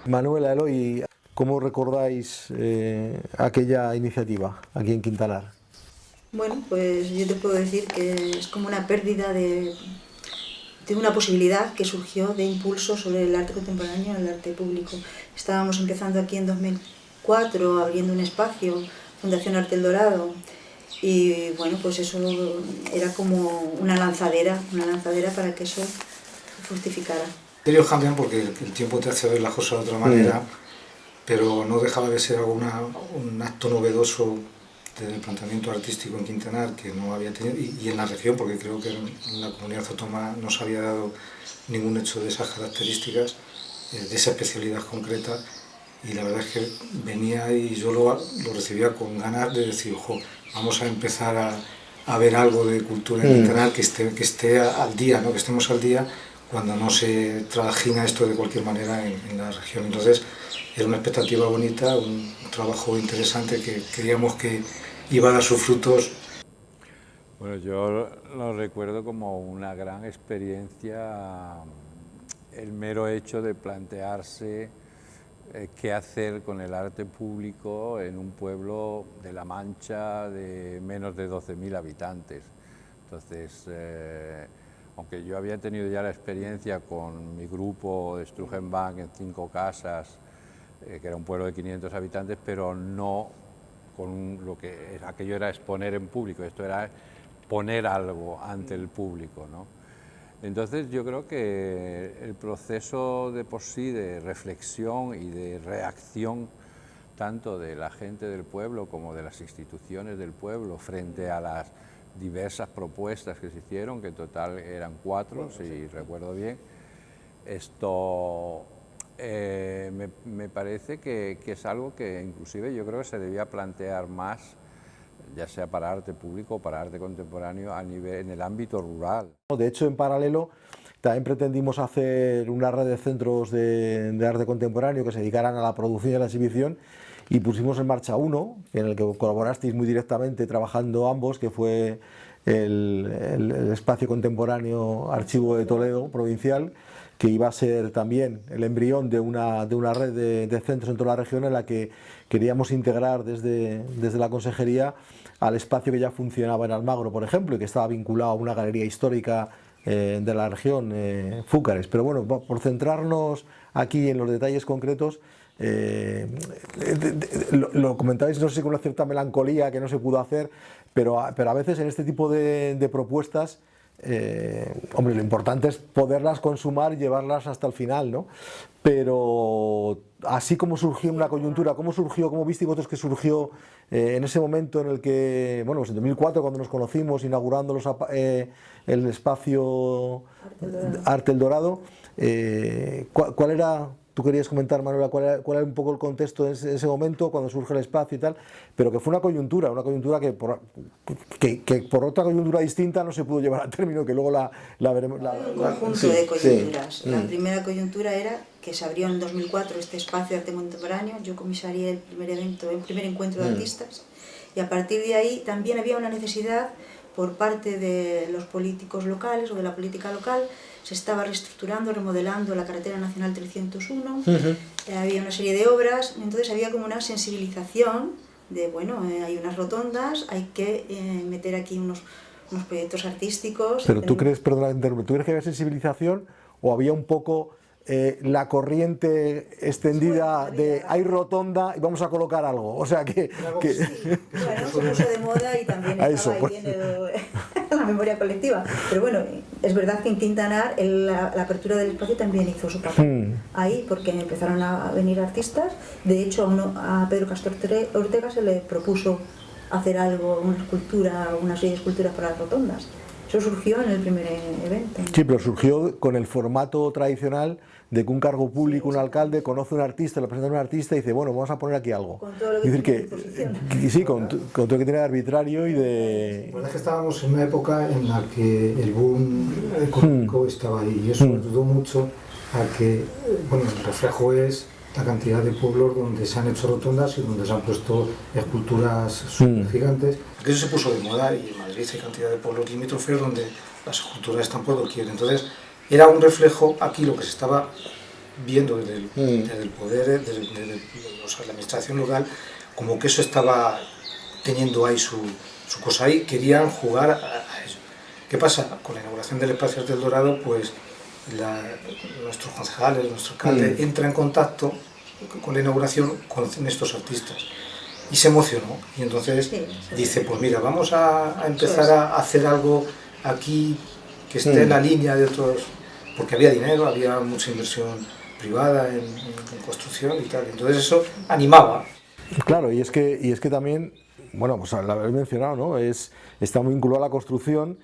Manuela, Eloy, ¿cómo recordáis aquella iniciativa aquí en Quintanar? Bueno, pues yo te puedo decir que es como una pérdida de una posibilidad que surgió de impulso sobre el arte contemporáneo, el arte público. Estábamos empezando aquí en 2004, abriendo un espacio, Fundación Arte El Dorado, y bueno, pues eso era como una lanzadera para que eso se fructificara. Ellos cambian porque el tiempo te hace ver las cosas de otra manera, pero no dejaba de ser un acto novedoso del planteamiento artístico en Quintanar que no había tenido, y en la región, porque creo que en la comunidad autónoma no se había dado ningún hecho de esas características, de esa especialidad concreta, y la verdad es que venía y yo lo recibía con ganas de decir, ojo, vamos a empezar a ver algo de cultura en Quintanar que esté al día, ¿no? Que estemos al día cuando no se trajina esto de cualquier manera en la región. Entonces era una expectativa bonita, un trabajo interesante que creíamos que iba a dar sus frutos. Bueno, yo lo recuerdo como una gran experiencia, el mero hecho de plantearse qué hacer con el arte público en un pueblo de La Mancha de menos de 12.000 habitantes. Entonces, aunque yo había tenido ya la experiencia con mi grupo de Strugenbank en 5 casas, que era un pueblo de 500 habitantes, pero no con lo que aquello era exponer en público, esto era poner algo ante el público, ¿no? Entonces yo creo que el proceso de por sí de reflexión y de reacción tanto de la gente del pueblo como de las instituciones del pueblo frente a las diversas propuestas que se hicieron, que en total eran 4, si recuerdo bien, esto me parece que es algo que inclusive yo creo que se debía plantear más, ya sea para arte público o para arte contemporáneo en el ámbito rural. De hecho, en paralelo, también pretendimos hacer una red de centros de arte contemporáneo que se dedicaran a la producción y a la exhibición, y pusimos en marcha uno, en el que colaborasteis muy directamente trabajando ambos, que fue el Espacio Contemporáneo Archivo de Toledo provincial, que iba a ser también el embrión de una red de centros en toda la región, en la que queríamos integrar desde la consejería al espacio que ya funcionaba en Almagro, por ejemplo, y que estaba vinculado a una galería histórica de la región, Fúcares. Pero bueno, por centrarnos aquí en los detalles concretos, lo comentabais, no sé si con una cierta melancolía, que no se pudo hacer, pero a veces en este tipo de propuestas, hombre, lo importante es poderlas consumar y llevarlas hasta el final, ¿no? Pero así como surgió una coyuntura, ¿cómo visteis vosotros que surgió en ese momento en el que, bueno, pues en 2004, cuando nos conocimos, inaugurando el espacio Arte El Dorado, ¿cuál era? Tú querías comentar, Manuela, cuál era un poco el contexto en ese momento, cuando surge el espacio y tal, pero que fue una coyuntura que por otra coyuntura distinta no se pudo llevar a término, que luego la veremos. Un conjunto de coyunturas. La primera coyuntura era que se abrió en 2004 este espacio de arte contemporáneo, yo comisarié el primer encuentro de artistas, y a partir de ahí también había una necesidad por parte de los políticos locales o de la política local. Se estaba reestructurando, remodelando la carretera nacional 301, había una serie de obras, entonces había como una sensibilización de, bueno, hay unas rotondas, hay que meter aquí unos proyectos artísticos. Pero tú crees, perdona, ¿tú crees que había sensibilización o había un poco la corriente extendida de hay rotonda y vamos a colocar algo? O sea que... Sí, bueno, se puso de moda y también estaba ahí en la memoria colectiva. Pero bueno, es verdad que en Quintanar la apertura del espacio también hizo su papel ahí, porque empezaron a venir artistas. De hecho, a Pedro Castor Ortega se le propuso hacer algo, una serie de esculturas para las rotondas. Eso surgió en el primer evento. Sí, pero surgió con el formato tradicional de que un cargo público, un alcalde, conoce a un artista, le presenta a un artista y dice, bueno, vamos a poner aquí algo. Con todo lo que tiene sí, con todo lo que tiene de arbitrario y de... La verdad es que estábamos en una época en la que el boom económico estaba ahí, y eso ayudó mucho a que, bueno, el reflejo es la cantidad de pueblos donde se han hecho rotondas y donde se han puesto esculturas súper gigantes. Aquello se puso de moda, y en Madrid hay cantidad de pueblos limítrofes donde las esculturas están por doquier. Entonces era un reflejo aquí lo que se estaba viendo desde el poder, desde la administración local, como que eso estaba teniendo ahí su cosa ahí, querían jugar a eso. ¿Qué pasa? Con la inauguración del Espacio Arte del Dorado, pues nuestros concejales, nuestro alcalde entra en contacto con la inauguración con estos artistas y se emocionó, y entonces dice, pues mira, vamos a empezar a hacer algo aquí que esté en la línea de otros, porque había dinero, había mucha inversión privada en construcción y tal, entonces eso animaba. Claro, y es que también, bueno, pues lo habéis mencionado, ¿no? Está muy vinculado a la construcción.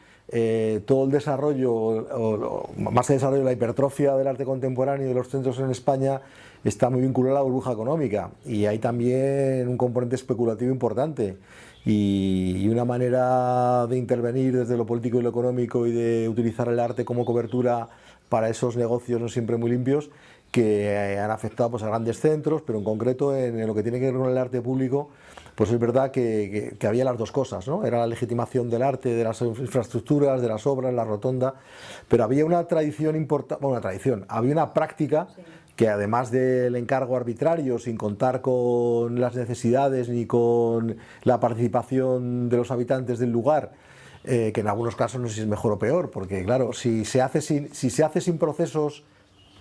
Todo el desarrollo, más el desarrollo de la hipertrofia del arte contemporáneo y de los centros en España está muy vinculado a la burbuja económica, y hay también un componente especulativo importante, y una manera de intervenir desde lo político y lo económico y de utilizar el arte como cobertura para esos negocios no siempre muy limpios que han afectado, pues, a grandes centros, pero en concreto en lo que tiene que ver con el arte público, pues es verdad que había las dos cosas, ¿no? Era la legitimación del arte, de las infraestructuras, de las obras, la rotonda, pero había una tradición importante, bueno, había una práctica que, además del encargo arbitrario, sin contar con las necesidades ni con la participación de los habitantes del lugar, que en algunos casos no sé si es mejor o peor, porque claro, si se hace sin procesos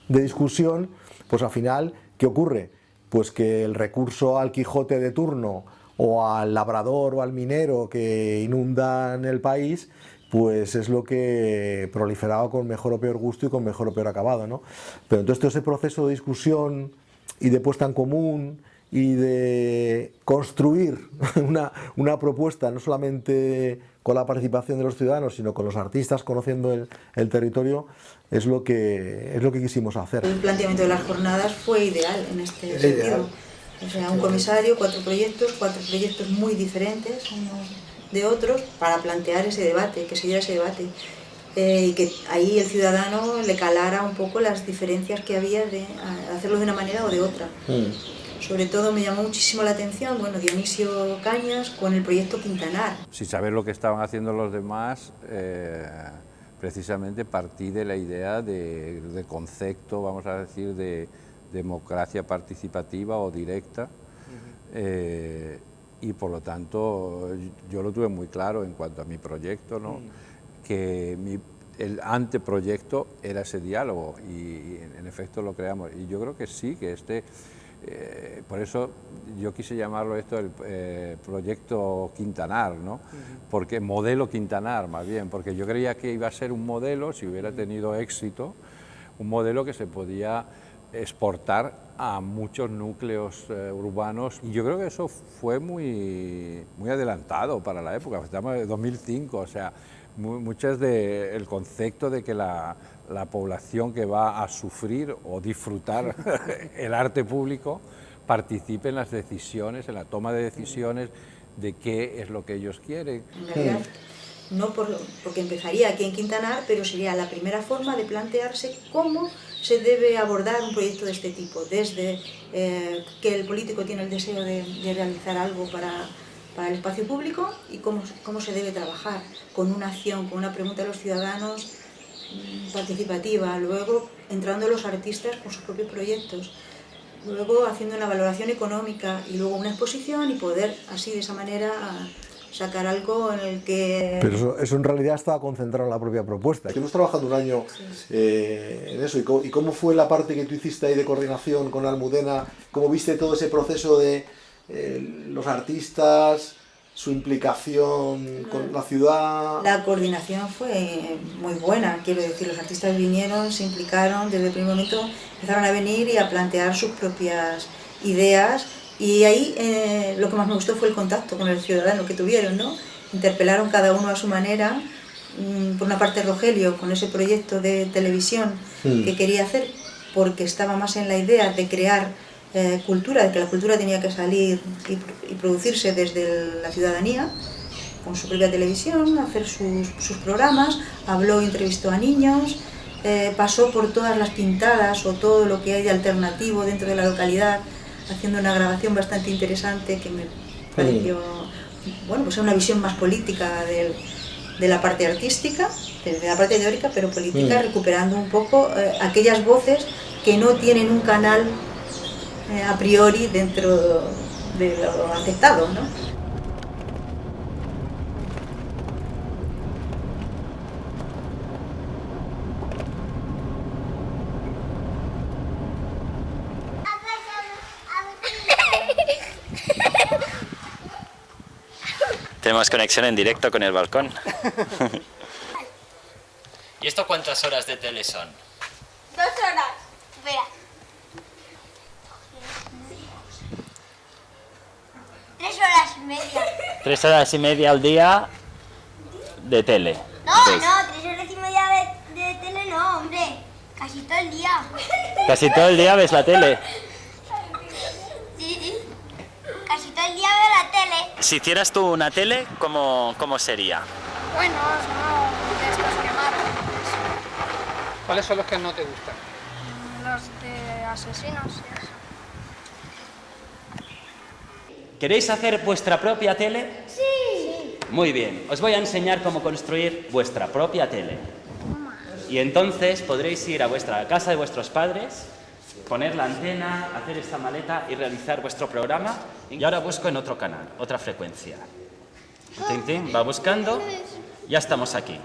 de discusión, pues al final, ¿qué ocurre? Pues que el recurso al Quijote de turno o al labrador o al minero que inundan el país, pues es lo que proliferaba con mejor o peor gusto y con mejor o peor acabado, ¿no? Pero entonces todo ese proceso de discusión y de puesta en común y de construir una propuesta, no solamente con la participación de los ciudadanos, sino con los artistas, conociendo el territorio, es lo que quisimos hacer. El planteamiento de las jornadas fue ideal en este sentido. O sea, un comisario, cuatro proyectos muy diferentes unos de otros, para plantear ese debate, que se diera ese debate, y que ahí el ciudadano le calara un poco las diferencias que había de hacerlo de una manera o de otra. Sobre todo me llamó muchísimo la atención, bueno, Dionisio Cañas con el proyecto Quintanar. Sin saber lo que estaban haciendo los demás, precisamente partí de la idea de concepto, vamos a decir, de democracia participativa o directa, y por lo tanto yo lo tuve muy claro en cuanto a mi proyecto, ¿no? Que el anteproyecto era ese diálogo, y en efecto lo creamos, y yo creo que sí, que por eso yo quise llamarlo esto el proyecto Quintanar, ¿no? Porque modelo Quintanar, más bien, porque yo creía que iba a ser un modelo, si hubiera tenido éxito, un modelo que se podía exportar a muchos núcleos urbanos, y yo creo que eso fue muy adelantado para la época. Estamos en 2005, o sea, muchas el concepto de que la población que va a sufrir o disfrutar el arte público participe en las decisiones, en la toma de decisiones de qué es lo que ellos quieren. En realidad, no porque empezaría aquí en Quintanar, pero sería la primera forma de plantearse cómo se debe abordar un proyecto de este tipo, desde que el político tiene el deseo de realizar algo para el espacio público, y cómo se debe trabajar con una acción, con una pregunta a los ciudadanos participativa, luego entrando los artistas con sus propios proyectos, luego haciendo una valoración económica y luego una exposición, y poder así de esa manera sacar algo en el que... Pero eso en realidad estaba concentrado en la propia propuesta. Estuvimos trabajando un año en eso. ¿Y cómo fue la parte que tú hiciste ahí de coordinación con Almudena? ¿Cómo viste todo ese proceso de los artistas, su implicación con la ciudad? La coordinación fue muy buena, quiero decir, los artistas vinieron, se implicaron, desde el primer momento empezaron a venir y a plantear sus propias ideas. Y ahí lo que más me gustó fue el contacto con el ciudadano que tuvieron, ¿no? Interpelaron cada uno a su manera. Por una parte Rogelio, con ese proyecto de televisión que quería hacer, porque estaba más en la idea de crear cultura, de que la cultura tenía que salir y producirse desde la ciudadanía, con su propia televisión, hacer sus programas, entrevistó a niños, pasó por todas las pintadas o todo lo que hay de alternativo dentro de la localidad, haciendo una grabación bastante interesante que me pareció, bueno, pues una visión más política de la parte artística, de la parte teórica, pero política, recuperando un poco aquellas voces que no tienen un canal a priori dentro de lo aceptado, ¿no? Tenemos conexión en directo con el balcón. ¿Y esto cuántas horas de tele son? 2 horas. Espera. 3 horas y media. 3 horas y media al día de tele. No, ¿Ves? no, 3 horas y media de tele no, hombre. Casi todo el día. Casi todo el día ves la tele. Sí. Casi todo el día veo la tele. Si hicieras tú una tele, ¿cómo sería? Bueno, son de estos que marcan. ¿Cuáles son los que no te gustan? Los de asesinos y eso. ¿Queréis hacer vuestra propia tele? Sí. Muy bien, os voy a enseñar cómo construir vuestra propia tele. Y entonces podréis ir a vuestra casa de vuestros padres, poner la antena, hacer esta maleta y realizar vuestro programa. Y ahora busco en otro canal, otra frecuencia. Tin, tin, va buscando. Ya estamos aquí.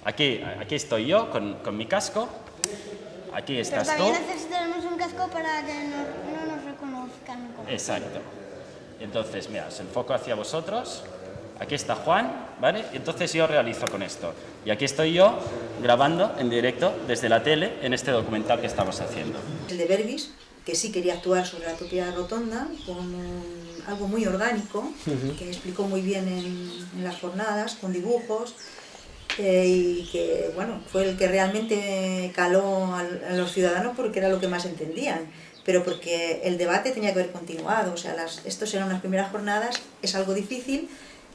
Aquí estoy yo con mi casco. Aquí estás tú. Pero también necesitamos un casco para que no nos reconozcan. Exacto. Entonces, mira, os enfoco hacia vosotros. Aquí está Juan, ¿vale? Y entonces yo realizo con esto. Y aquí estoy yo grabando en directo desde la tele en este documental que estamos haciendo. El de Berbis, que sí quería actuar sobre la propia rotonda, con algo muy orgánico, que explicó muy bien en las jornadas, con dibujos, y que bueno, fue el que realmente caló a los ciudadanos porque era lo que más entendían, pero porque el debate tenía que haber continuado. O sea, estos eran las primeras jornadas, es algo difícil.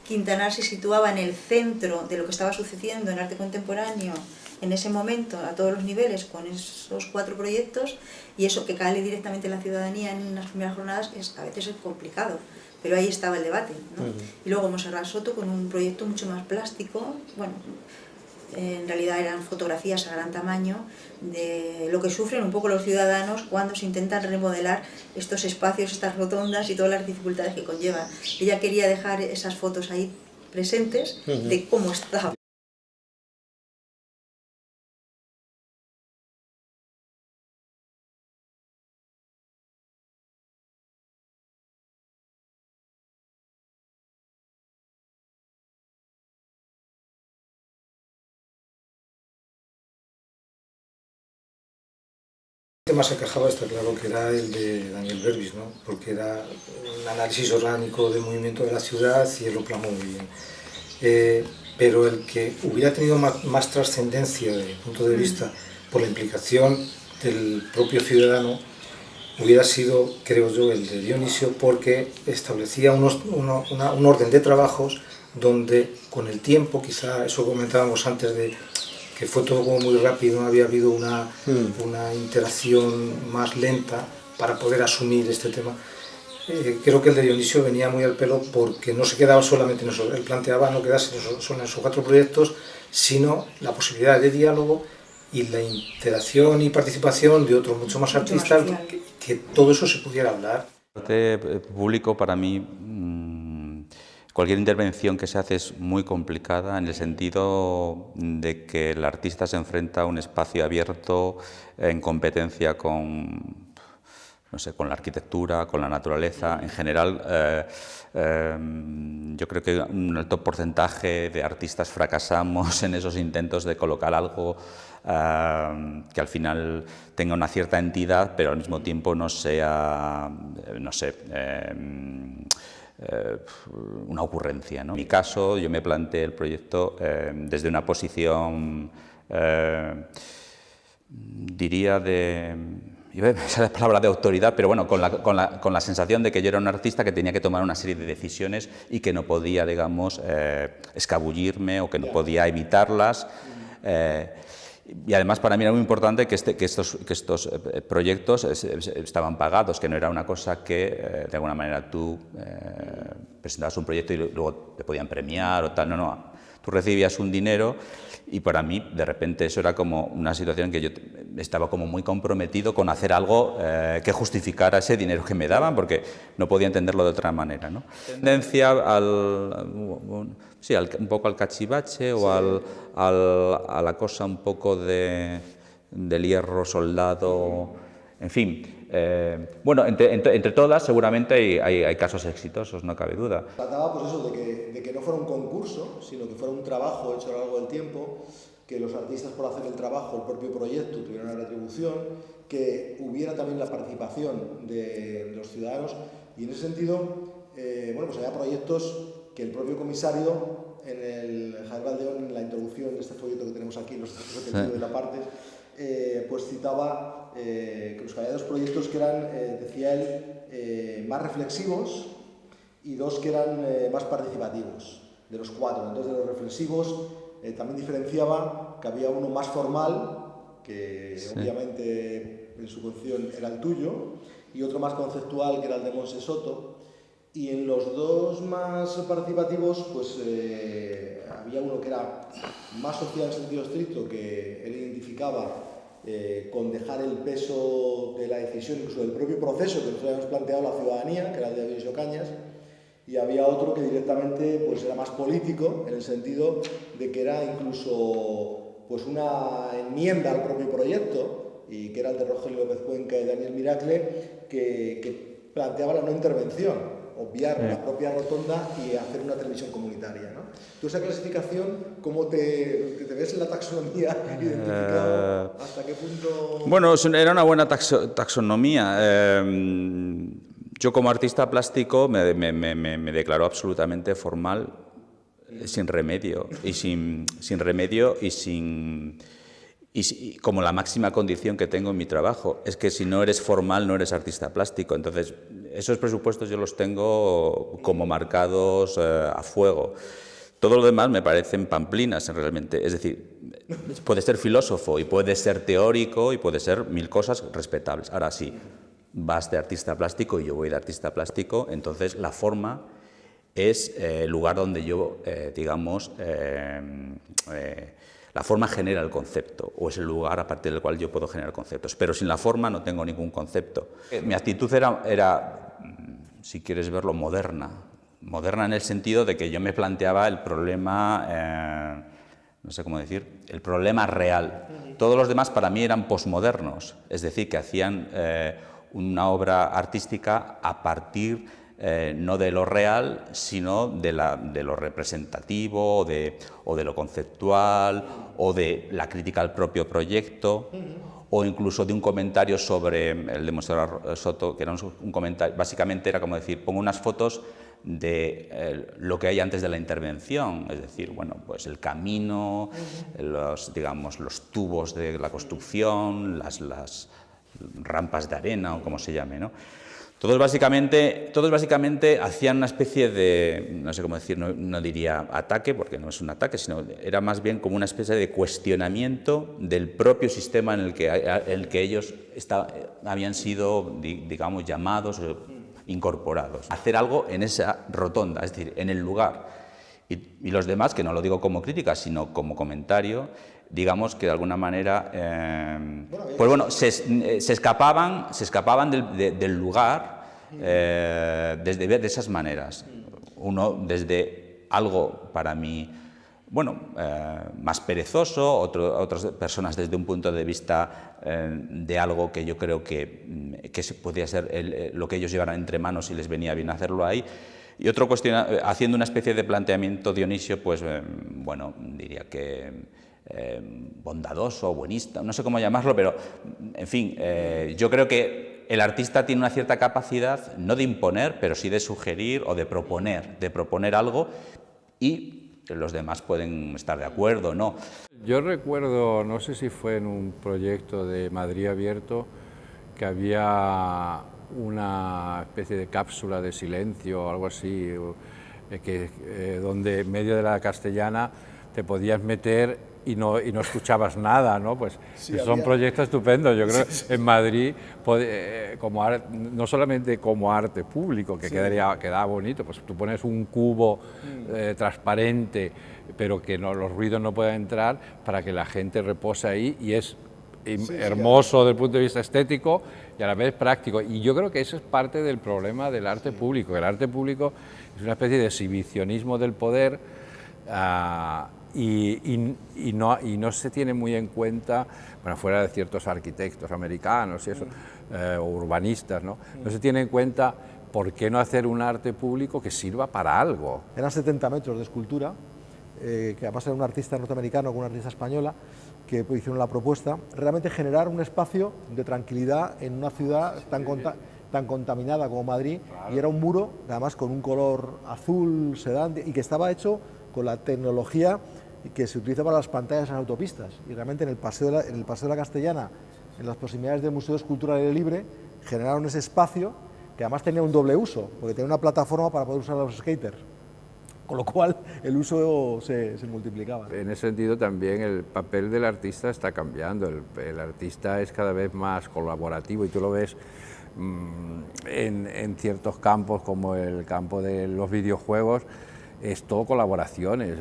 Quintanar se situaba en el centro de lo que estaba sucediendo en arte contemporáneo en ese momento, a todos los niveles, con esos 4 proyectos, y eso que cale directamente en la ciudadanía en las primeras jornadas a veces es complicado, pero ahí estaba el debate, ¿no? Y luego Montserrat Soto con un proyecto mucho más plástico, bueno, en realidad eran fotografías a gran tamaño de lo que sufren un poco los ciudadanos cuando se intentan remodelar estos espacios, estas rotondas y todas las dificultades que conllevan. Ella quería dejar esas fotos ahí presentes de cómo estaba. El tema se quejaba, está claro, que era el de Daniel Berbis, ¿no? Porque era un análisis orgánico del movimiento de la ciudad y él lo plasmó muy bien. Pero el que hubiera tenido más trascendencia desde mi punto de vista por la implicación del propio ciudadano hubiera sido, creo yo, el de Dionisio, porque establecía un orden de trabajos donde con el tiempo, quizá eso comentábamos antes de que fue todo como muy rápido, no había habido una interacción más lenta para poder asumir este tema. Creo que el de Dionisio venía muy al pelo porque no se quedaba solamente en eso, él planteaba no quedarse solo en esos 4 proyectos, sino la posibilidad de diálogo y la interacción y participación de otros mucho más artistas, que todo eso se pudiera hablar. El arte público para mí, cualquier intervención que se hace es muy complicada en el sentido de que el artista se enfrenta a un espacio abierto en competencia con, no sé, con la arquitectura, con la naturaleza. En general, yo creo que un alto porcentaje de artistas fracasamos en esos intentos de colocar algo que al final tenga una cierta entidad, pero al mismo tiempo no sea, no sé, una ocurrencia, ¿no? En mi caso, yo me planteé el proyecto desde una posición, diría iba a usar la palabra de autoridad, pero bueno, con la sensación de que yo era un artista que tenía que tomar una serie de decisiones y que no podía, digamos, escabullirme o que no podía evitarlas. Y además para mí era muy importante que estos proyectos estaban pagados, que no era una cosa que de alguna manera tú presentabas un proyecto y luego te podían premiar o tal, no. tú recibías un dinero y para mí de repente eso era como una situación que yo estaba como muy comprometido con hacer algo que justificara ese dinero que me daban, porque no podía entenderlo de otra manera, ¿no? Tendencia un poco al cachivache o a la cosa un poco del hierro soldado, en fin. Bueno, entre todas seguramente hay casos exitosos, no cabe duda. Trataba pues eso, de que no fuera un concurso, sino que fuera un trabajo hecho a lo largo del tiempo, que los artistas por hacer el trabajo, el propio proyecto, tuvieran una retribución, que hubiera también la participación de los ciudadanos, y en ese sentido, bueno, pues había proyectos que el propio comisario, en el Javier Valdeón, en la introducción de este folleto que tenemos aquí, los 3 de la parte, pues citaba que había 2 proyectos que eran, decía él, más reflexivos y 2 que eran más participativos, de los 4. Entonces, de los reflexivos también diferenciaba que había uno más formal, que obviamente en su concepción era el tuyo, y otro más conceptual, que era el de Monse Soto. Y en los 2 más participativos, pues había uno que era más social en sentido estricto, que él identificaba con dejar el peso de la decisión, incluso del propio proceso que nosotros habíamos planteado la ciudadanía, que era el de Dionisio Cañas, y había otro que directamente pues, era más político, en el sentido de que era incluso pues, una enmienda al propio proyecto, y que era el de Rogelio López Cuenca y Daniel Miracle, que planteaba la no intervención, obviar la propia rotonda y hacer una televisión comunitaria, ¿no? ¿Tú esa clasificación, cómo te ves en la taxonomía identificado? ¿Hasta qué punto...? Bueno, era una buena taxonomía. Yo como artista plástico me declaro absolutamente formal, sin remedio, y como la máxima condición que tengo en mi trabajo. Es que si no eres formal, no eres artista plástico. Entonces, esos presupuestos yo los tengo como marcados a fuego. Todo lo demás me parecen pamplinas, realmente. Es decir, puede ser filósofo y puede ser teórico y puede ser 1000 cosas respetables. Ahora sí, vas de artista plástico y yo voy de artista plástico, entonces la forma es el lugar donde yo, la forma genera el concepto, o es el lugar a partir del cual yo puedo generar conceptos. Pero sin la forma no tengo ningún concepto. Mi actitud era, si quieres verlo, moderna. Moderna en el sentido de que yo me planteaba el problema, no sé cómo decir, el problema real. Todos los demás para mí eran posmodernos, es decir, que hacían una obra artística a partir no de lo real, sino de lo representativo, o de lo conceptual, o de la crítica al propio proyecto, o incluso de un comentario sobre el de Monserrat Soto, que era un comentario, básicamente era como decir, pongo unas fotos de lo que hay antes de la intervención, es decir, bueno, pues el camino, los tubos de la construcción, las rampas de arena o como se llame, ¿no? Todos básicamente hacían una especie de, no sé cómo decir, no diría ataque, porque no es un ataque, sino era más bien como una especie de cuestionamiento del propio sistema en el que ellos habían sido, digamos, llamados, incorporados. Hacer algo en esa rotonda, es decir, en el lugar. Y los demás, que no lo digo como crítica, sino como comentario, digamos que de alguna manera, pues bueno, se escapaban del lugar de esas maneras. Uno desde algo para mí, bueno, más perezoso, otras personas desde un punto de vista de algo que yo creo que podría ser lo que ellos llevaran entre manos y les venía bien hacerlo ahí. Y otro haciendo una especie de planteamiento, Dionisio, pues bueno, diría que bondadoso, buenista, no sé cómo llamarlo, pero en fin, yo creo que el artista tiene una cierta capacidad, no de imponer, pero sí de sugerir o de proponer algo, y los demás pueden estar de acuerdo o no. Yo recuerdo, no sé si fue en un proyecto de Madrid Abierto, que había una especie de cápsula de silencio o algo así, donde en medio de la Castellana te podías meter y no escuchabas nada, ¿no? Pues Sí, son proyectos estupendos. Yo creo que en Madrid, no solamente como arte público, que quedaba bonito, pues tú pones un cubo transparente, pero que los ruidos no puedan entrar para que la gente repose ahí, y es hermoso desde el punto de vista estético y a la vez práctico. Y yo creo que eso es parte del problema del arte público. El arte público es una especie de exhibicionismo del poder, y no se tiene muy en cuenta, bueno, fuera de ciertos arquitectos americanos y eso, o urbanistas, ¿no? No se tiene en cuenta por qué no hacer un arte público que sirva para algo. Eran 70 metros de escultura, que además era un artista norteamericano con una artista española, que hicieron la propuesta, realmente generar un espacio de tranquilidad en una ciudad tan contaminada como Madrid, y era un muro, además con un color azul sedante, y que estaba hecho con la tecnología que se utiliza para las pantallas en las autopistas, y realmente en el Paseo de la Castellana, en las proximidades del Museo de Escultura al Aire Libre, generaron ese espacio que además tenía un doble uso, porque tenía una plataforma para poder usar a los skaters, con lo cual el uso se multiplicaba. En ese sentido también el papel del artista está cambiando, el artista es cada vez más colaborativo, y tú lo ves en ciertos campos, como el campo de los videojuegos, es todo colaboraciones.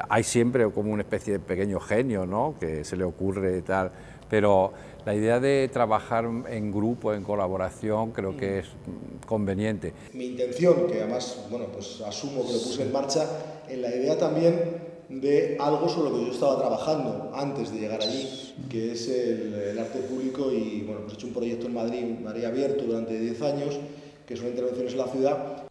Hay siempre como una especie de pequeño genio, ¿no?, que se le ocurre y tal, pero la idea de trabajar en grupo, en colaboración, creo que es conveniente. Mi intención, que además, bueno, pues asumo que lo puse en marcha, en la idea también de algo sobre lo que yo estaba trabajando antes de llegar allí, que es el arte público, y bueno, pues he hecho un proyecto en Madrid Abierto durante 10 años, que son intervenciones en la ciudad.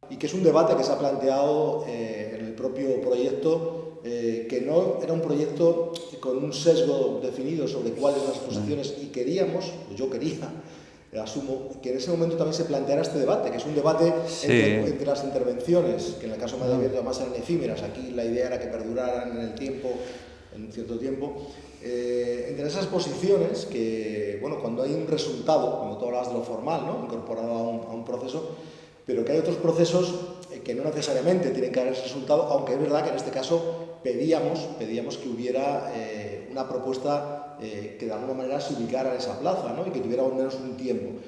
Y que es un debate que se ha planteado en el propio proyecto, que no era un proyecto con un sesgo definido sobre cuáles eran las posiciones, y yo quería, asumo, que en ese momento también se planteara este debate, que es un debate entre las intervenciones, que en el caso de Madrid Abierto además eran efímeras, aquí la idea era que perduraran en el tiempo, en un cierto tiempo, entre esas posiciones que, bueno, cuando hay un resultado, como tú hablabas de lo formal, ¿no?, incorporado a un proceso, pero que hay otros procesos que no necesariamente tienen que haber ese resultado, aunque es verdad que en este caso pedíamos que hubiera una propuesta que de alguna manera se ubicara en esa plaza, ¿no?, y que tuviera al menos un tiempo.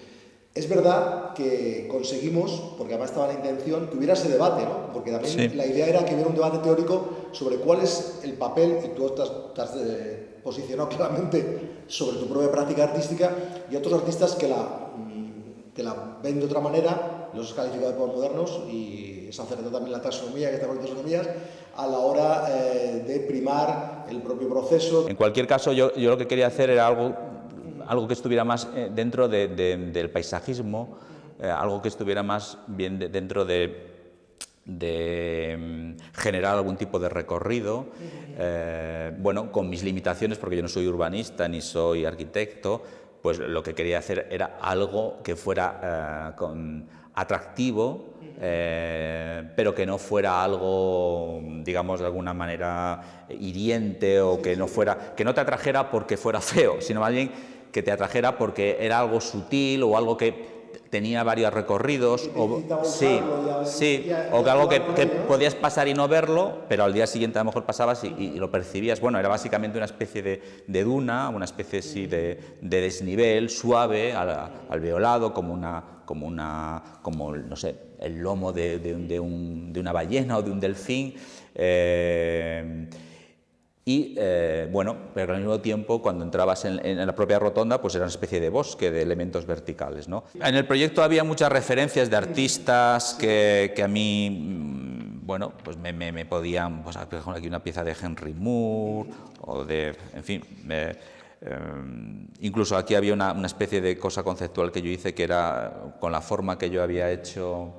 Es verdad que conseguimos, porque además estaba la intención, que hubiera ese debate, ¿no?, porque también la idea era que hubiera un debate teórico sobre cuál es el papel, y tú estás posicionado claramente sobre tu propia práctica artística, y otros artistas que la ven de otra manera, los calificados como modernos, y se acerca también la taxonomía, que está con taxonomías, a la hora de primar el propio proceso. En cualquier caso, yo lo que quería hacer era algo que estuviera más dentro del paisajismo, algo que estuviera más bien dentro de generar algún tipo de recorrido, bueno, con mis limitaciones, porque yo no soy urbanista ni soy arquitecto, pues lo que quería hacer era algo que fuera atractivo, pero que no fuera algo, digamos, de alguna manera hiriente, o que no te atrajera porque fuera feo, sino más bien que te atrajera porque era algo sutil, o algo que tenía varios recorridos, o que algo que podías pasar y no verlo, pero al día siguiente a lo mejor pasabas y lo percibías. Bueno, era básicamente una especie de duna, una especie de desnivel suave al violado, como no sé, el lomo de una ballena o de un delfín. Bueno, pero al mismo tiempo, cuando entrabas en la propia rotonda, pues era una especie de bosque de elementos verticales, ¿no? En el proyecto había muchas referencias de artistas que a mí, bueno, pues me podían, pues aquí una pieza de Henry Moore, o en fin, incluso aquí había una especie de cosa conceptual que yo hice, que era con la forma que yo había hecho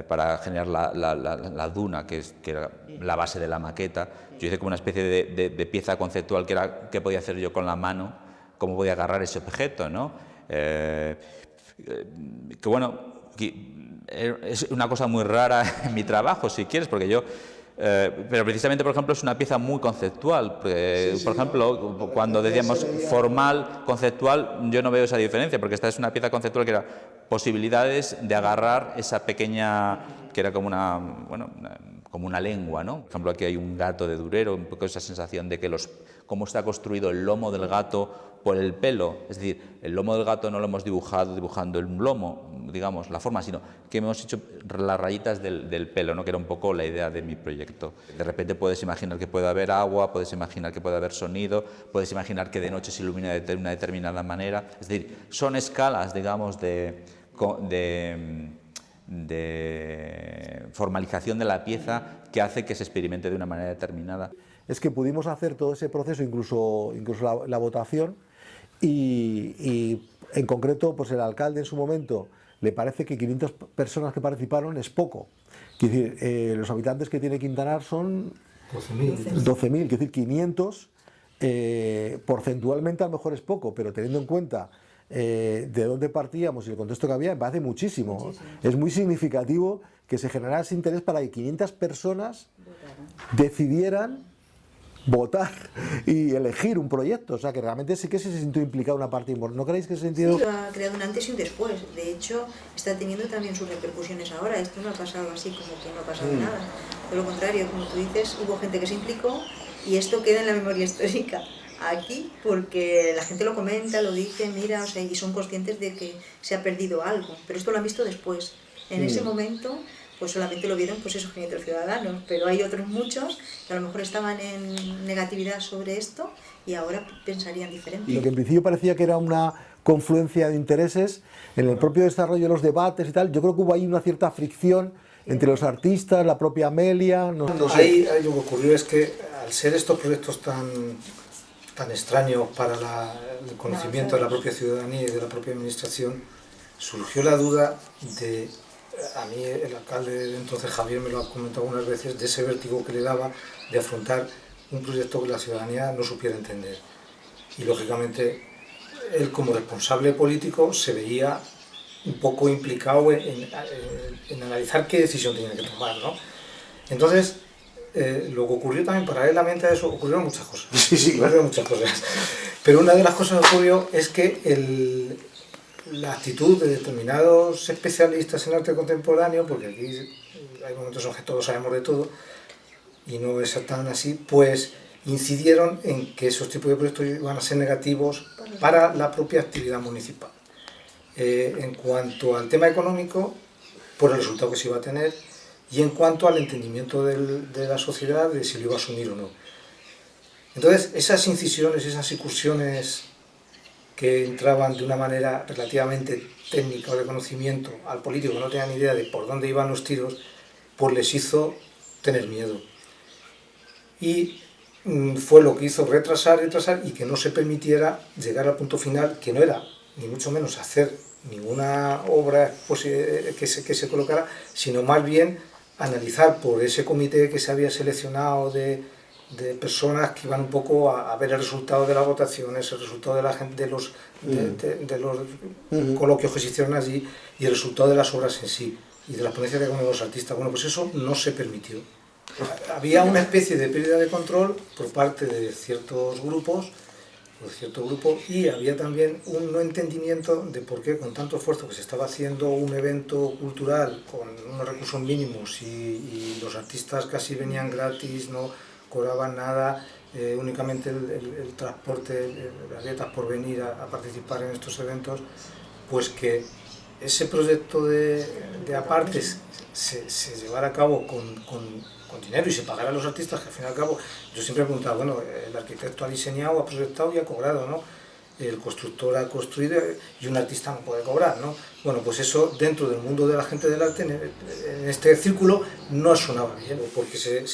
para generar la duna, que era la base de la maqueta. Yo hice como una especie de pieza conceptual que era qué podía hacer yo con la mano, cómo podía agarrar ese objeto, ¿no? Que bueno, es una cosa muy rara en mi trabajo, si quieres, porque yo... pero precisamente, por ejemplo, es una pieza muy conceptual. Por ejemplo, cuando decíamos formal, conceptual, yo no veo esa diferencia, porque esta es una pieza conceptual que era posibilidades de agarrar esa pequeña, que era como una lengua, ¿no? Por ejemplo, aquí hay un gato de Durero, un poco esa sensación de que cómo está construido el lomo del gato por el pelo, es decir, el lomo del gato no lo hemos dibujado dibujando el lomo, digamos, la forma, sino que hemos hecho las rayitas del pelo, ¿no? Que era un poco la idea de mi proyecto. De repente puedes imaginar que puede haber agua, puedes imaginar que puede haber sonido, puedes imaginar que de noche se ilumina de una determinada manera, es decir, son escalas, digamos, de formalización de la pieza que hace que se experimente de una manera determinada. Es que pudimos hacer todo ese proceso, incluso la votación, y en concreto, pues el alcalde en su momento le parece que 500 personas que participaron es poco. Es decir, los habitantes que tiene Quintanar son 12.000, es decir, 500 porcentualmente a lo mejor es poco, pero teniendo en cuenta de dónde partíamos y el contexto que había, me parece muchísimo. Es muy significativo que se generara ese interés para que 500 personas decidieran votar y elegir un proyecto, o sea que realmente sí que se sintió implicada una parte importante. ¿No creéis que ese sentido...? Sí, ha creado un antes y un después. De hecho, está teniendo también sus repercusiones ahora. Esto no ha pasado así como que no ha pasado nada. De lo contrario, como tú dices, hubo gente que se implicó y esto queda en la memoria histórica aquí porque la gente lo comenta, lo dice, mira, o sea, y son conscientes de que se ha perdido algo. Pero esto lo han visto después. En ese momento... pues solamente lo vieron, pues esos 500 ciudadanos, pero hay otros muchos que a lo mejor estaban en negatividad sobre esto y ahora pensarían diferente. Lo que en principio parecía que era una confluencia de intereses, en el propio desarrollo de los debates y tal, yo creo que hubo ahí una cierta fricción entre los artistas, la propia Amelia... No sé. Ahí lo que ocurrió es que al ser estos proyectos tan extraños para el conocimiento de la propia ciudadanía y de la propia administración, surgió la duda de... A mí el alcalde de entonces, Javier, me lo ha comentado algunas veces, de ese vértigo que le daba de afrontar un proyecto que la ciudadanía no supiera entender. Y lógicamente él como responsable político se veía un poco implicado en analizar qué decisión tenía que tomar, ¿no? Entonces, lo que ocurrió también paralelamente a eso, ocurrieron muchas cosas. Ocurrieron muchas cosas. Pero una de las cosas que ocurrió es que la actitud de determinados especialistas en arte contemporáneo, porque aquí hay momentos en que todos sabemos de todo y no es tan así, pues incidieron en que esos tipos de proyectos iban a ser negativos para la propia actividad municipal. En cuanto al tema económico, por el resultado que se iba a tener, y en cuanto al entendimiento de la sociedad de si lo iba a asumir o no. Entonces, esas incisiones, esas incursiones que entraban de una manera relativamente técnica o de conocimiento al político que no tenía ni idea de por dónde iban los tiros, pues les hizo tener miedo. Y fue lo que hizo retrasar y que no se permitiera llegar al punto final, que no era ni mucho menos hacer ninguna obra pues, que se colocara, sino más bien analizar por ese comité que se había seleccionado de personas que iban un poco a ver el resultado de las votaciones, el resultado de la gente, de los coloquios que se hicieron allí y el resultado de las obras en sí y de las ponencias que con los artistas. Bueno, pues eso no se permitió. Había una especie de pérdida de control por parte de ciertos grupos, y había también un no entendimiento de por qué con tanto esfuerzo que se estaba haciendo un evento cultural con unos recursos mínimos y los artistas casi venían gratis, no cobraban nada, únicamente el transporte, las dietas por venir a participar en estos eventos, pues que ese proyecto de apartes se llevara a cabo con dinero y se pagara a los artistas, que al fin y al cabo, yo siempre he preguntado, bueno, el arquitecto ha diseñado, ha proyectado y ha cobrado, ¿no? El constructor ha construido y un artista no puede cobrar, ¿no? Bueno, pues eso dentro del mundo de la gente del arte, en este círculo, no sonaba bien, porque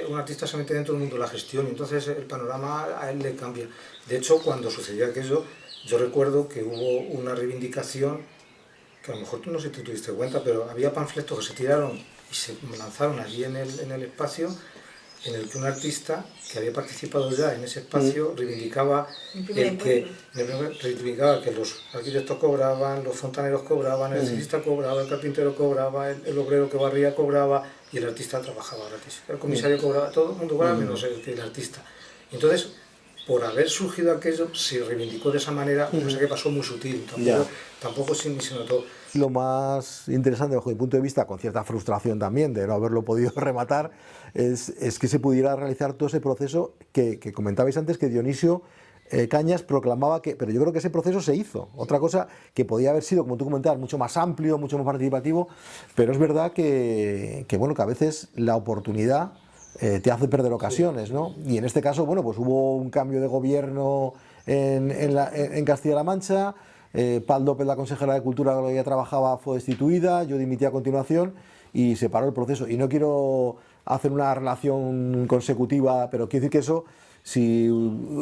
un artista se mete dentro del mundo de la gestión y entonces el panorama a él le cambia. De hecho, cuando sucedió aquello, yo recuerdo que hubo una reivindicación que a lo mejor tú no sé si te diste cuenta, pero había panfletos que se tiraron y se lanzaron allí en el espacio, en el que un artista que había participado ya en ese espacio reivindicaba que los arquitectos cobraban, los fontaneros cobraban, el electricista cobraba, el carpintero cobraba, el obrero que barría cobraba y el artista trabajaba gratis. El comisario cobraba, todo el mundo cobraba menos el artista. Entonces, por haber surgido aquello, se reivindicó de esa manera, cosa que pasó muy sutil, tampoco se notó. Lo más interesante, bajo mi punto de vista, con cierta frustración también de no haberlo podido rematar, es que se pudiera realizar todo ese proceso que comentabais antes, que Dionisio Cañas proclamaba que, pero yo creo que ese proceso se hizo. Otra cosa que podía haber sido, como tú comentabas, mucho más amplio, mucho más participativo, pero es verdad que a veces la oportunidad te hace perder ocasiones, ¿no? Y en este caso, bueno, pues hubo un cambio de gobierno en Castilla-La Mancha. Paz López, la consejera de Cultura con la que ella trabajaba, fue destituida, yo dimití a continuación y se paró el proceso. Y no quiero hacer una relación consecutiva, pero quiero decir que eso, si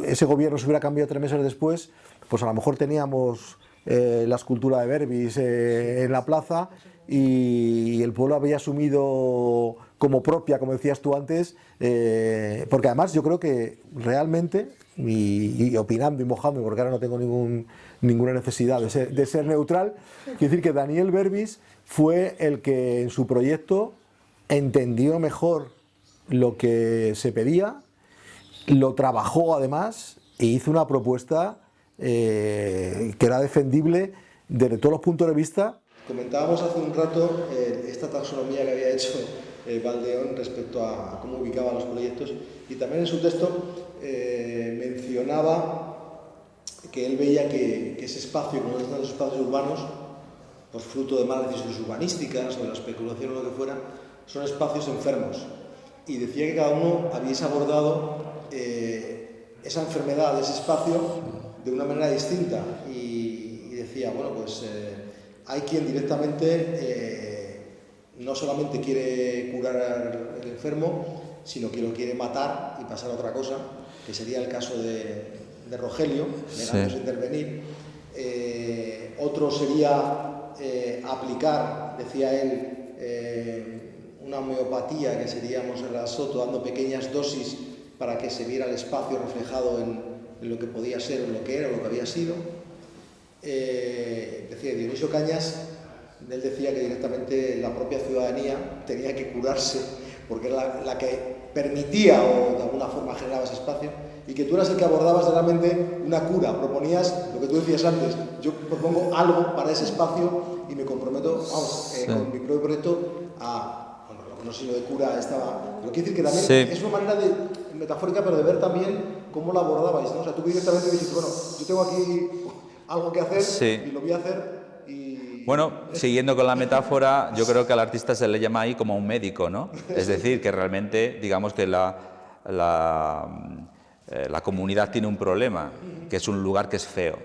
ese gobierno se hubiera cambiado 3 meses después, pues a lo mejor teníamos la escultura de Berbis en la plaza y el pueblo había asumido como propia, como decías tú antes, porque además yo creo que realmente, y opinando y mojándome, porque ahora no tengo ninguna necesidad de ser neutral, quiero decir que Daniel Berbis fue el que en su proyecto entendió mejor lo que se pedía, lo trabajó además e hizo una propuesta que era defendible desde todos los puntos de vista. Comentábamos hace un rato esta taxonomía que había hecho Baldeón respecto a cómo ubicaba los proyectos, y también en su texto mencionaba que él veía que ese espacio, como están los espacios urbanos, por fruto de malas decisiones urbanísticas o de la especulación o lo que fuera, son espacios enfermos. Y decía que cada uno habíais abordado esa enfermedad de ese espacio de una manera distinta. Y decía, bueno, pues hay quien directamente no solamente quiere curar al enfermo, sino que lo quiere matar y pasar a otra cosa, que sería el caso de Rogelio, negándose a intervenir. Otro sería aplicar, decía él, una homeopatía, que sería Monserrat Soto, dando pequeñas dosis para que se viera el espacio reflejado en lo que podía ser, en lo que era, lo que había sido. Decía Dionisio Cañas, él decía que directamente la propia ciudadanía tenía que curarse, porque era la que permitía o de alguna forma generaba ese espacio, y que tú eras el que abordabas realmente una cura, proponías lo que tú decías antes, yo propongo algo para ese espacio y me comprometo, con mi propio proyecto a, bueno, no sé si lo de cura estaba, pero quiero decir que también es una manera metafórica, pero de ver también cómo lo abordabais, ¿no? O sea, tú directamente dijiste, bueno, yo tengo aquí algo que hacer y lo voy a hacer. Bueno, siguiendo con la metáfora, yo creo que al artista se le llama ahí como un médico, ¿no? Es decir, que realmente, digamos que la comunidad tiene un problema, que es un lugar que es feo.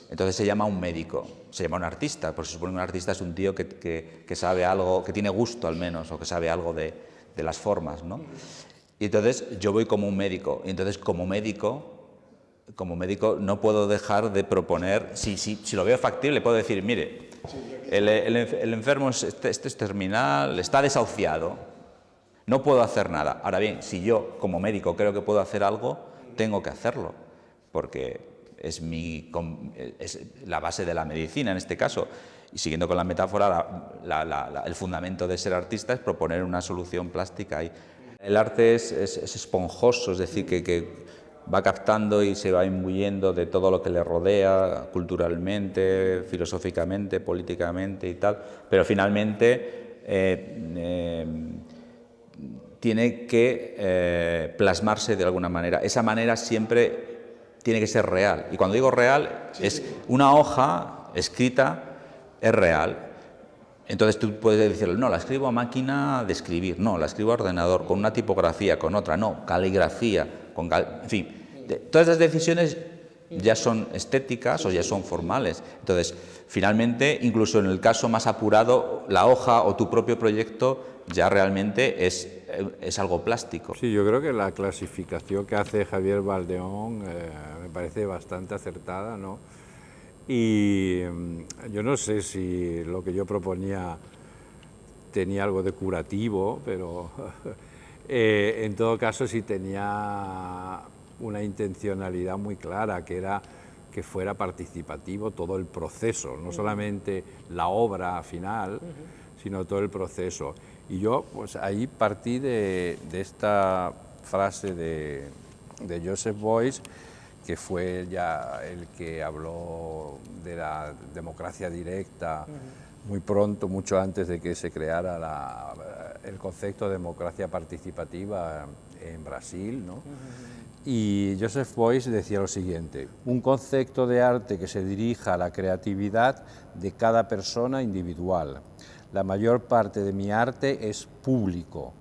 Entonces se llama un médico, se llama un artista, porque se supone que un artista es un tío que sabe algo, que tiene gusto al menos, o que sabe algo de las formas, ¿no? Y entonces yo voy como un médico, y entonces como médico no puedo dejar de proponer, si lo veo factible, puedo decir, mire, el enfermo este es terminal, está desahuciado, no puedo hacer nada. Ahora bien, si yo como médico creo que puedo hacer algo, tengo que hacerlo, porque es la base de la medicina en este caso. Y siguiendo con la metáfora, el fundamento de ser artista es proponer una solución plástica. Y el arte es esponjoso, es decir, que va captando y se va imbuyendo de todo lo que le rodea, culturalmente, filosóficamente, políticamente y tal, pero finalmente tiene que plasmarse de alguna manera. Esa manera siempre tiene que ser real. Y cuando digo real, es una hoja escrita, es real. Entonces tú puedes decirle, no, la escribo a máquina de escribir, no, la escribo a ordenador, con una tipografía, con otra, no, caligrafía, en fin. Todas las decisiones ya son estéticas o ya son formales. Entonces, finalmente, incluso en el caso más apurado, la hoja o tu propio proyecto ya realmente es algo plástico. Sí, yo creo que la clasificación que hace Javier Baldeón me parece bastante acertada, ¿no? Y yo no sé si lo que yo proponía tenía algo de curativo, pero en todo caso sí tenía una intencionalidad muy clara, que era que fuera participativo todo el proceso, no solamente la obra final, sino todo el proceso. Y yo pues ahí partí de esta frase de Joseph Beuys, que fue ya el que habló de la democracia directa muy pronto, mucho antes de que se creara el concepto de democracia participativa en Brasil, ¿no? Y Joseph Beuys decía lo siguiente: un concepto de arte que se dirija a la creatividad de cada persona individual. La mayor parte de mi arte es público,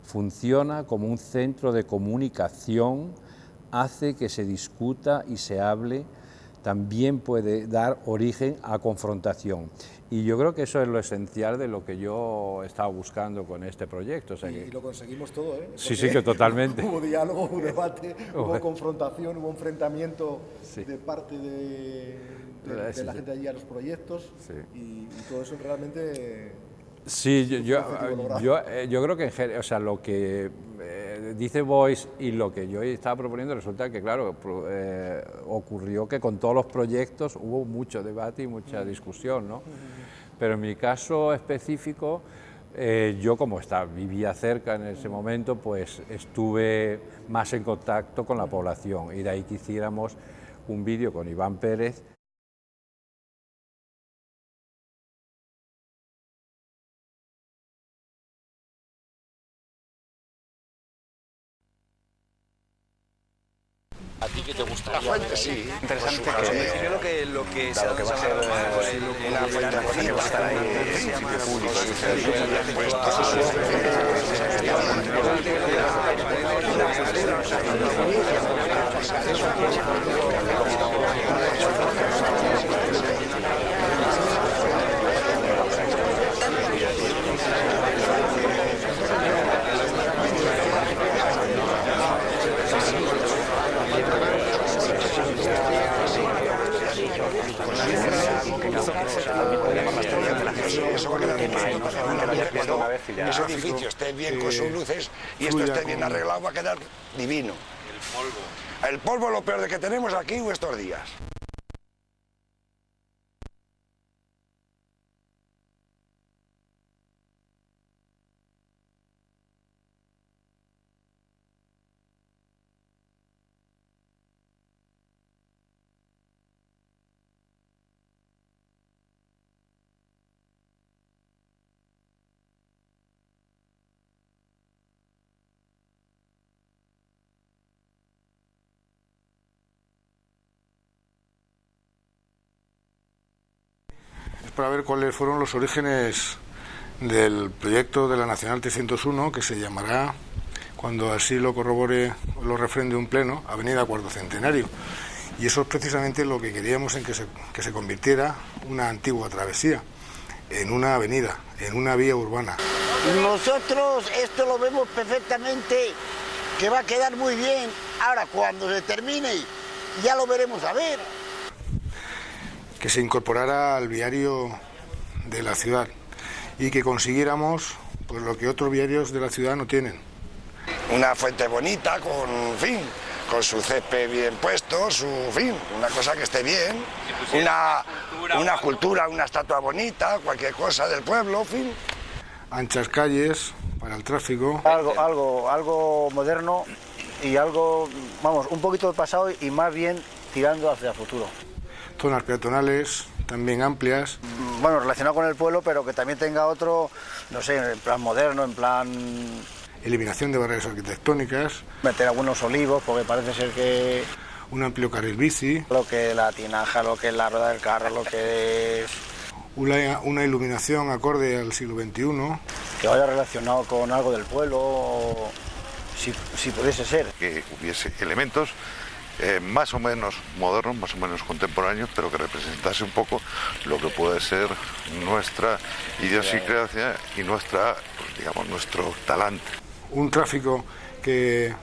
funciona como un centro de comunicación, hace que se discuta y se hable, también puede dar origen a confrontación. Y yo creo que eso es lo esencial de lo que yo estaba buscando con este proyecto. O sea y lo conseguimos todo, ¿eh? Sí, sí, que totalmente. Hubo diálogo, hubo debate, hubo confrontación, hubo enfrentamiento de parte de la gente allí a los proyectos, y todo eso realmente... Sí, yo creo que o sea, lo que dice Beuys y lo que yo estaba proponiendo, resulta que, claro, ocurrió que con todos los proyectos hubo mucho debate y mucha discusión, ¿no? Pero en mi caso específico, yo como vivía cerca en ese momento, pues estuve más en contacto con la población, y de ahí que hiciéramos un vídeo con Iván Pérez. ¿A ti qué te gustaría? La fuente, sí. Interesante. Yo creo que lo que se va a ser la fuente bonita va a estar ahí en sitio público. Eso va a quedar bien. Cuando ese edificio esté bien con sus luces y esto esté bien arreglado, va a quedar divino. El polvo es lo peor de que tenemos aquí estos días. Para ver cuáles fueron los orígenes del proyecto de la Nacional 301, que se llamará, cuando así lo corrobore o lo refrende un pleno, Avenida Cuarto Centenario. Y eso es precisamente lo que queríamos, en que se convirtiera una antigua travesía en una avenida, en una vía urbana. Nosotros esto lo vemos perfectamente, que va a quedar muy bien. Ahora, cuando se termine, ya lo veremos a ver. Que se incorporara al viario de la ciudad y que consiguiéramos pues lo que otros viarios de la ciudad no tienen. Una fuente bonita, con su césped bien puesto, una cosa que esté bien, una cultura, una estatua bonita, cualquier cosa del pueblo, Anchas calles para el tráfico. Algo moderno y algo, vamos, un poquito del pasado y más bien tirando hacia el futuro. Zonas peatonales también amplias. Bueno, relacionado con el pueblo, pero que también tenga otro, no sé, en plan moderno, en plan... Eliminación de barreras arquitectónicas. Meter algunos olivos, porque parece ser que... Un amplio carril bici. Lo que es la tinaja, lo que es la rueda del carro, lo que es... Una iluminación acorde al siglo XXI. Que vaya relacionado con algo del pueblo, si pudiese ser. Que hubiese elementos más o menos modernos, más o menos contemporáneos, pero que representase un poco lo que puede ser nuestra idiosincrasia y nuestra, pues, digamos, nuestro talante. Un tráfico que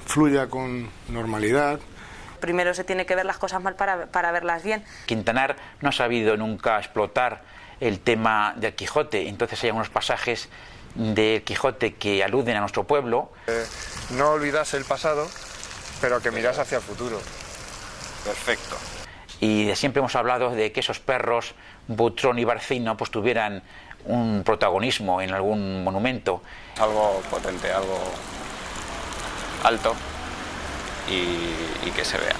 fluya con normalidad, primero se tiene que ver las cosas mal para verlas bien. Quintanar no ha sabido nunca explotar el tema del Quijote, entonces hay unos pasajes del Quijote que aluden a nuestro pueblo. No olvidas el pasado, pero que miras hacia el futuro. Perfecto. Y de siempre hemos hablado de que esos perros, Butrón y Barcino, pues tuvieran un protagonismo en algún monumento. Algo potente, algo alto y que se vea.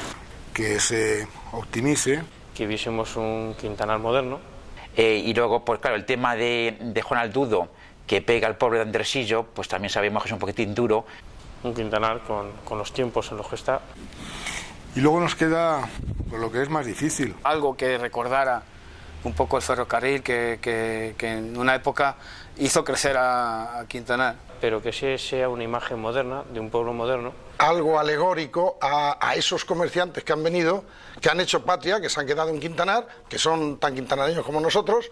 Que se optimice. Que viésemos un Quintanar moderno. Y luego, pues claro, el tema de Juan Aldudo, que pega al pobre de Andresillo, pues también sabemos que es un poquitín duro. Un Quintanar con los tiempos en los que está. Y luego nos queda pues, lo que es más difícil. Algo que recordara un poco el ferrocarril que en una época hizo crecer a Quintanar. Pero que sea una imagen moderna, de un pueblo moderno. Algo alegórico a esos comerciantes que han venido, que han hecho patria, que se han quedado en Quintanar, que son tan quintanareños como nosotros.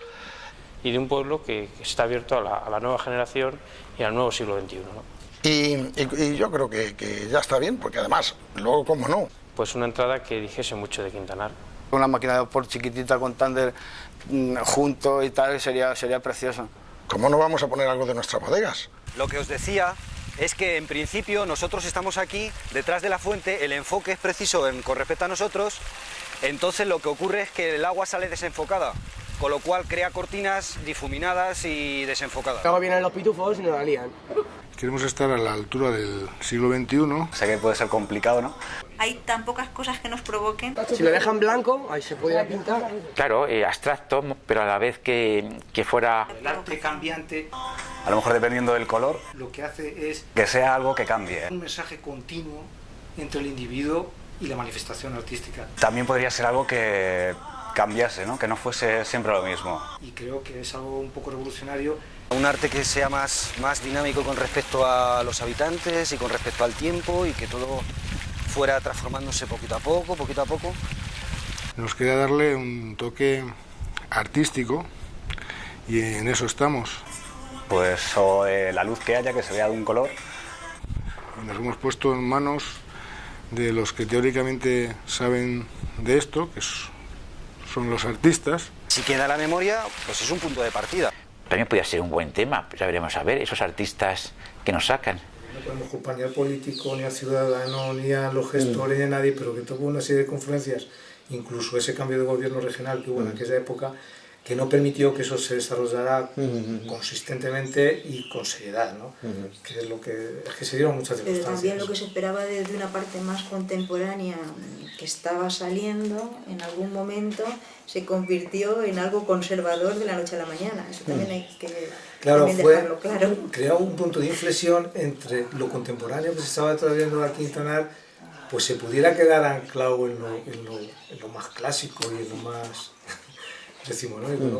Y de un pueblo que está abierto a la nueva generación y al nuevo siglo XXI, ¿no? Y yo creo que ya está bien, porque además, luego, ¿cómo no? Pues una entrada que dijese mucho de Quintanar. Una máquina de vapor chiquitita con tánder junto y tal, sería precioso. ¿Cómo no vamos a poner algo de nuestras bodegas? Lo que os decía es que en principio nosotros estamos aquí detrás de la fuente, el enfoque es preciso con respecto a nosotros, entonces lo que ocurre es que el agua sale desenfocada, con lo cual crea cortinas difuminadas y desenfocadas. Luego vienen los pitufos y nos la lían. Queremos estar a la altura del siglo XXI. Sé que puede ser complicado, ¿no? Hay tan pocas cosas que nos provoquen. Si lo dejan blanco, ahí se puede pintar. Claro, abstracto, pero a la vez que fuera... El arte cambiante, a lo mejor dependiendo del color, lo que hace es que sea algo que cambie. Un mensaje continuo entre el individuo y la manifestación artística. También podría ser algo que cambiase, ¿no? Que no fuese siempre lo mismo. Y creo que es algo un poco revolucionario. Un arte que sea más dinámico con respecto a los habitantes y con respecto al tiempo y que todo fuera transformándose poquito a poco. Nos queda darle un toque artístico y en eso estamos. Pues o la luz que haya, que se vea de un color. Y nos hemos puesto en manos de los que teóricamente saben de esto, que son los artistas. Si queda la memoria, pues es un punto de partida. También podría ser un buen tema, ya veremos a ver, esos artistas que nos sacan. No podemos culpar ni al político, ni al ciudadano, ni a los gestores, ni a nadie, pero que tuvo una serie de confluencias, incluso ese cambio de gobierno regional que hubo en aquella época, que no permitió que eso se desarrollara consistentemente y con seriedad, ¿no? Que es lo que se dieron muchas circunstancias. Pero también lo que se esperaba de una parte más contemporánea que estaba saliendo, en algún momento se convirtió en algo conservador de la noche a la mañana. Eso también hay que dejarlo claro. Creó un punto de inflexión entre lo contemporáneo que se estaba trayendo a Quintanar, pues se pudiera quedar anclado en lo más clásico y en lo más... La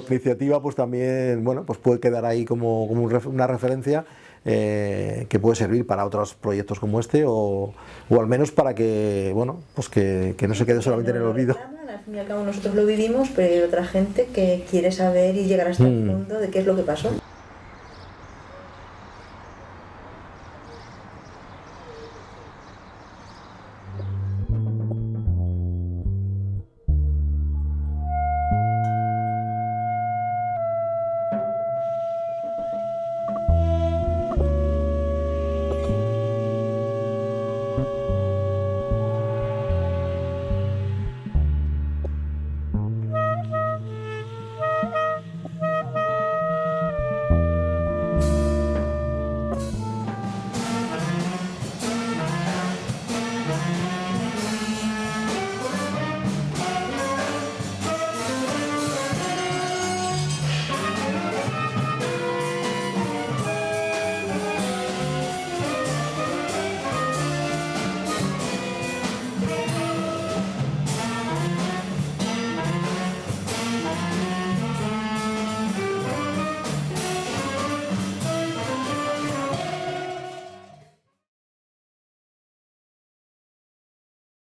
iniciativa pues también pues puede quedar ahí como una referencia que puede servir para otros proyectos como este o al menos para que pues que no se quede solamente en el olvido. Al fin y al cabo nosotros lo vivimos, pero hay otra gente que quiere saber y llegar hasta el fondo de qué es lo que pasó.